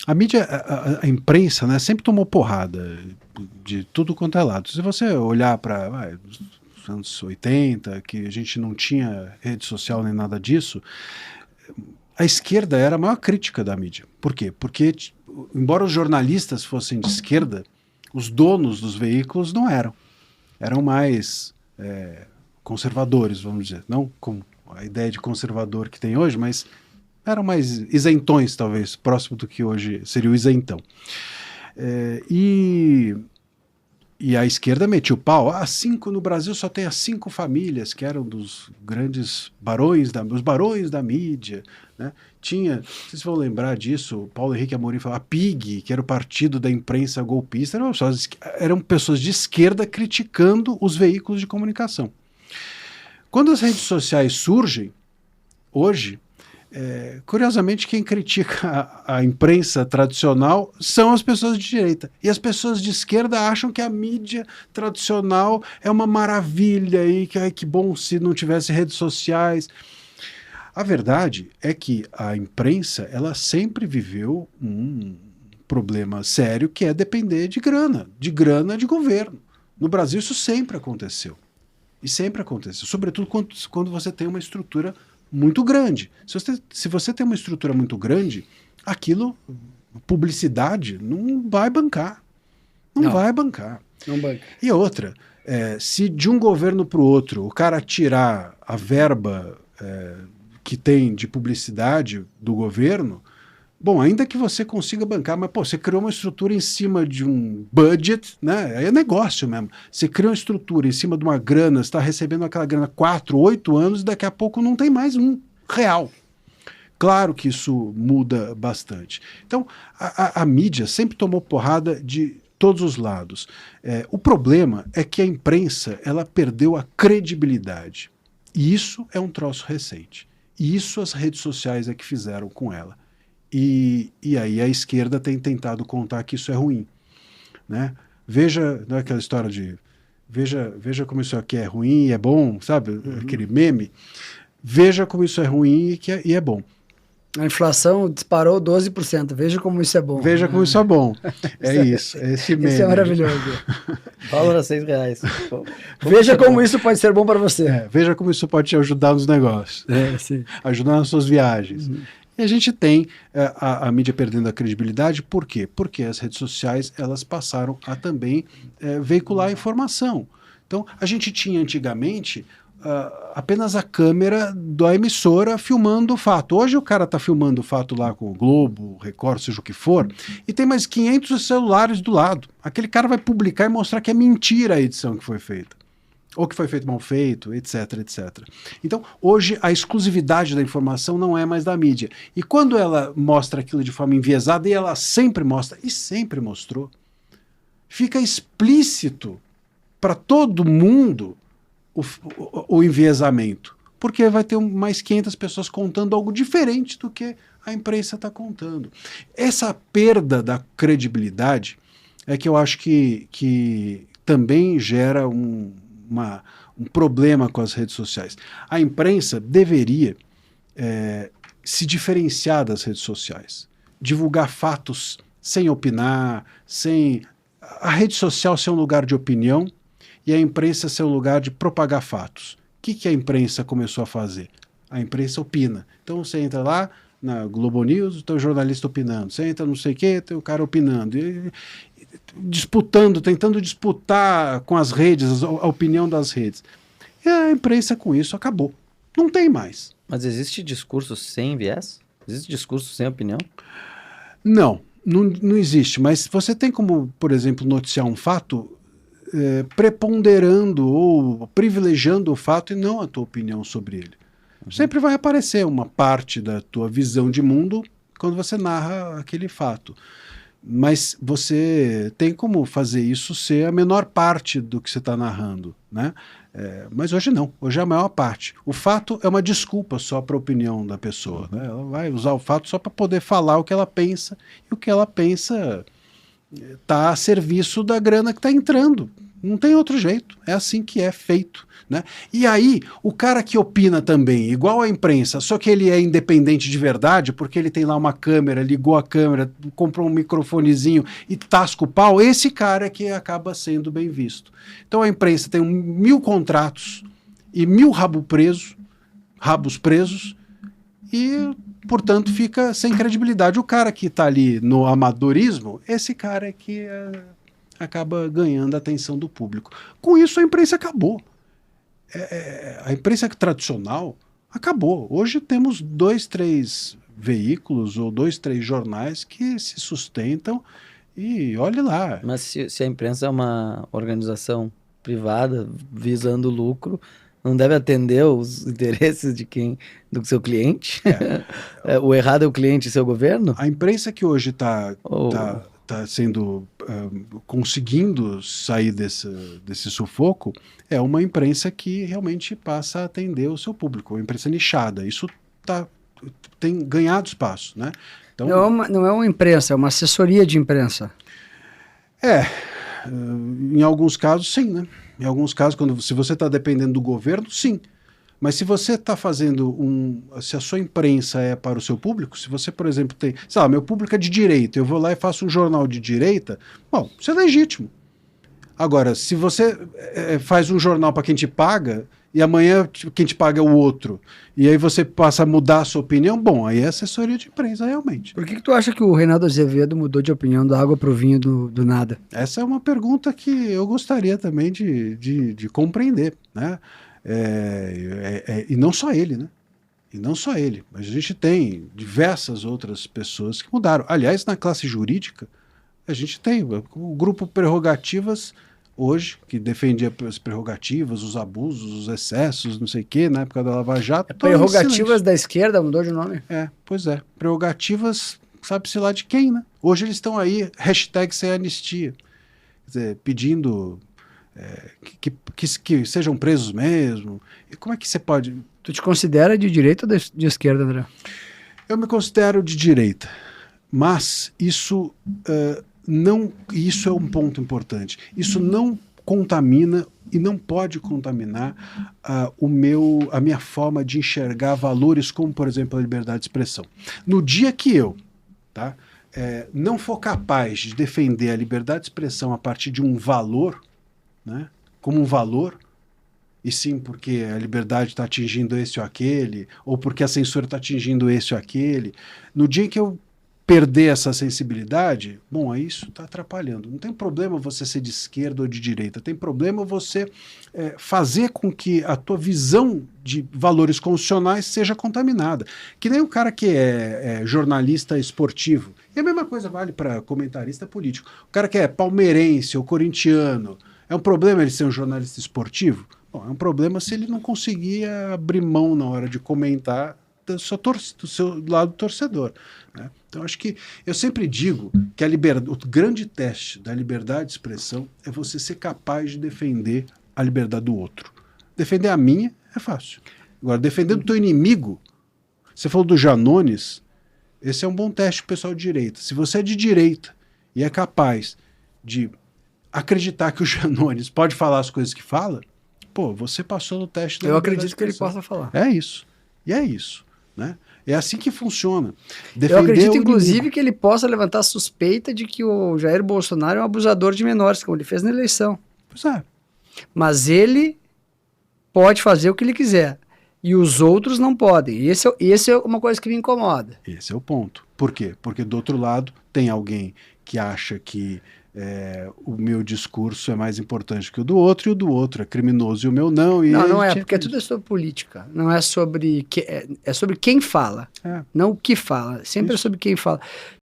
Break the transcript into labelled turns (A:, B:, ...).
A: A mídia, a imprensa, né, sempre tomou porrada de tudo quanto é lado. Se você olhar para os anos 80, que a gente não tinha rede social nem nada disso, a esquerda era a maior crítica da mídia. Por quê? Porque, embora os jornalistas fossem de esquerda, os donos dos veículos não eram. Eram mais conservadores, vamos dizer. Não com a ideia de conservador que tem hoje, mas eram mais isentões, talvez, próximo do que hoje seria o isentão. E a esquerda metia o pau. No Brasil só tem as 5 famílias, que eram dos grandes barões, os barões da mídia, né? Tinha, vocês vão lembrar disso, o Paulo Henrique Amorim falou, a PIG, que era o partido da imprensa golpista, eram pessoas de esquerda criticando os veículos de comunicação. Quando as redes sociais surgem, hoje, curiosamente, quem critica a imprensa tradicional são as pessoas de direita. E as pessoas de esquerda acham que a mídia tradicional é uma maravilha e que bom se não tivesse redes sociais. A verdade é que a imprensa, ela sempre viveu um problema sério, que é depender de grana de governo. No Brasil isso sempre aconteceu. E sempre aconteceu, sobretudo quando você tem uma estrutura muito grande. Se você tem uma estrutura muito grande, aquilo, publicidade, não vai bancar. Não vai bancar.
B: Não banca.
A: E outra, se de um governo para o outro o cara tirar a verba que tem de publicidade do governo, bom, ainda que você consiga bancar, mas pô, você criou uma estrutura em cima de um budget, né? Aí é negócio mesmo. Você cria uma estrutura em cima de uma grana, você está recebendo aquela grana 4, 8 anos e daqui a pouco não tem mais R$1. Claro que isso muda bastante. Então, a mídia sempre tomou porrada de todos os lados. O problema é que a imprensa, ela perdeu a credibilidade. E isso é um troço recente. E isso as redes sociais é que fizeram com ela. E aí a esquerda tem tentado contar que isso é ruim, né? Veja, não é aquela história de veja como isso aqui é ruim e é bom, sabe? Aquele meme. Veja como isso é ruim e é bom.
B: A inflação disparou 12%. Veja como isso é bom.
A: Veja como isso é bom. É isso, é esse meme.
B: Isso é maravilhoso.
C: Dólar a R$6.
B: Veja como isso pode ser bom para você.
A: Veja como isso pode te ajudar nos negócios.
B: Sim.
A: Ajudar nas suas viagens. E a gente tem a mídia perdendo a credibilidade, por quê? Porque as redes sociais, elas passaram a também veicular informação. Então, a gente tinha antigamente apenas a câmera da emissora filmando o fato. Hoje o cara está filmando o fato lá com o Globo, o Record, seja o que for, e tem mais 500 celulares do lado. Aquele cara vai publicar e mostrar que é mentira a edição que foi feita. Ou que foi feito mal feito, etc, etc. Então, hoje, a exclusividade da informação não é mais da mídia. E quando ela mostra aquilo de forma enviesada, e ela sempre mostra, e sempre mostrou, fica explícito para todo mundo o enviesamento. Porque vai ter mais 500 pessoas contando algo diferente do que a imprensa está contando. Essa perda da credibilidade é que eu acho que também gera um problema com as redes sociais. A imprensa deveria se diferenciar das redes sociais, divulgar fatos sem opinar, sem a rede social ser um lugar de opinião e a imprensa ser um lugar de propagar fatos. O que a imprensa começou a fazer? A imprensa opina. Então você entra lá na Globo News, tem o jornalista opinando. Você entra não sei o que, tem o cara opinando. Disputando, tentando disputar com as redes, a opinião das redes. E a imprensa com isso acabou. Não tem mais.
C: Mas existe discurso sem viés? Existe discurso sem opinião?
A: Não existe. Mas você tem como, por exemplo, noticiar um fato preponderando ou privilegiando o fato e não a tua opinião sobre ele. Sempre vai aparecer uma parte da tua visão de mundo quando você narra aquele fato. Mas você tem como fazer isso ser a menor parte do que você está narrando, né? Mas hoje não, hoje é a maior parte. O fato é uma desculpa só para a opinião da pessoa, né? Ela vai usar o fato só para poder falar o que ela pensa, e o que ela pensa está a serviço da grana que está entrando Não tem outro jeito. É assim que é feito, né? E aí, o cara que opina também, igual a imprensa, só que ele é independente de verdade, porque ele tem lá uma câmera, ligou a câmera, comprou um microfonezinho e tasca o pau, esse cara é que acaba sendo bem visto. Então a imprensa tem 1000 contratos e 1000 rabos presos e, portanto, fica sem credibilidade. O cara que está ali no amadorismo, esse cara é que acaba ganhando a atenção do público. Com isso, a imprensa acabou. A imprensa tradicional acabou. Hoje temos 2, 3 veículos ou 2, 3 jornais que se sustentam e olhe lá.
C: Mas se a imprensa é uma organização privada visando lucro, não deve atender os interesses do seu cliente? O errado é o cliente e seu governo?
A: A imprensa que hoje está sendo conseguindo sair desse sufoco é uma imprensa que realmente passa a atender o seu público, uma imprensa nichada. Isso tem ganhado espaço, né? Então,
B: não é uma imprensa, é uma assessoria de imprensa.
A: Em alguns casos, sim, né? Em alguns casos, se você está dependendo do governo, sim. Mas se você está fazendo se a sua imprensa é para o seu público, se você, por exemplo, tem, sei lá, meu público é de direita, eu vou lá e faço um jornal de direita, bom, isso é legítimo. Agora, se você faz um jornal para quem te paga e amanhã quem te paga é o outro, e aí você passa a mudar a sua opinião, bom, aí é assessoria de imprensa, realmente.
B: Por que tu acha que o Reinaldo Azevedo mudou de opinião da água para o vinho do nada?
A: Essa é uma pergunta que eu gostaria também de compreender, né? E não só ele, né? E não só ele, mas a gente tem diversas outras pessoas que mudaram. Aliás, na classe jurídica, a gente tem o grupo Prerrogativas hoje, que defendia as prerrogativas, os abusos, os excessos, não sei o quê, na época da Lava Jato.
B: Prerrogativas da esquerda mudou de nome?
A: Pois é. Prerrogativas, sabe-se lá de quem, né? Hoje eles estão aí, #sem anistia, quer dizer, pedindo que sejam presos mesmo. E como é que você pode...
B: Tu te considera de direita ou de esquerda, André?
A: Eu me considero de direita, mas isso isso é um ponto importante. Isso não contamina e não pode contaminar a minha forma de enxergar valores como, por exemplo, a liberdade de expressão. No dia que eu não for capaz de defender a liberdade de expressão a partir de um valor, né, como um valor, e sim porque a liberdade está atingindo esse ou aquele, ou porque a censura está atingindo esse ou aquele, no dia que eu perder essa sensibilidade, bom, aí isso está atrapalhando. Não tem problema você ser de esquerda ou de direita, tem problema você fazer com que a tua visão de valores constitucionais seja contaminada. Que nem o cara que é jornalista esportivo. E a mesma coisa vale para comentarista político. O cara que é palmeirense ou corintiano, é um problema ele ser um jornalista esportivo? Bom, é um problema se ele não conseguir abrir mão na hora de comentar do seu lado torcedor, né? Então, acho que eu sempre digo que o grande teste da liberdade de expressão é você ser capaz de defender a liberdade do outro. Defender a minha é fácil. Agora, defender do teu inimigo, você falou do Janones, esse é um bom teste pro pessoal de direita. Se você é de direita e é capaz de acreditar que o Janones pode falar as coisas que fala, pô, você passou no teste da liberdade de expressão.
B: Eu acredito que ele possa falar.
A: É isso. E é isso, né? É assim que funciona.
B: Eu acredito, inclusive, que ele possa levantar a suspeita de que o Jair Bolsonaro é um abusador de menores, como ele fez na eleição.
A: Pois é.
B: Mas ele pode fazer o que ele quiser. E os outros não podem. E esse é uma coisa que me incomoda.
A: Esse é o ponto. Por quê? Porque do outro lado tem alguém que acha que o meu discurso é mais importante que o do outro, e o do outro é criminoso e o meu não. E
B: não é, porque tudo é sobre política. Não é sobre... é sobre quem fala, não o que fala. Sempre é sobre quem fala.